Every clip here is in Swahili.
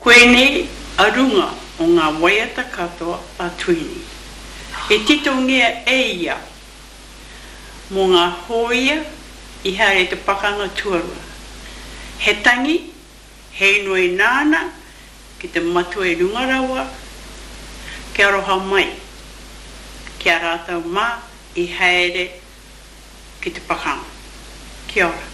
Koe nei arunga o ngā waiata katoa a tuini. E tito ngia eia mō ngā hoia I haere te pakanga tuarua. He tangi, hei noi nāna, ki te matua I rungarawa, ki aroha mai, ki a rātau mā I haere ki te pakanga. Kia ora.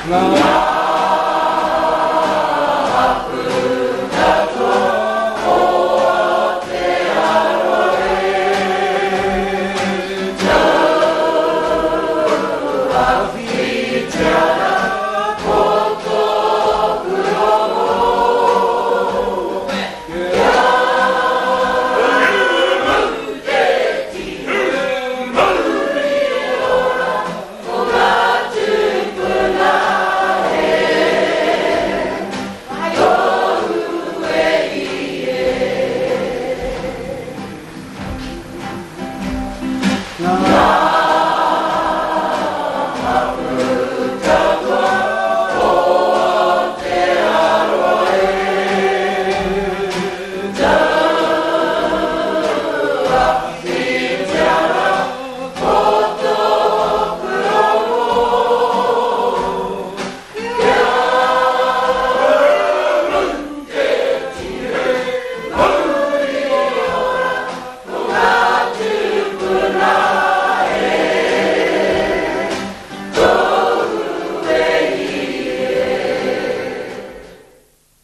Wow.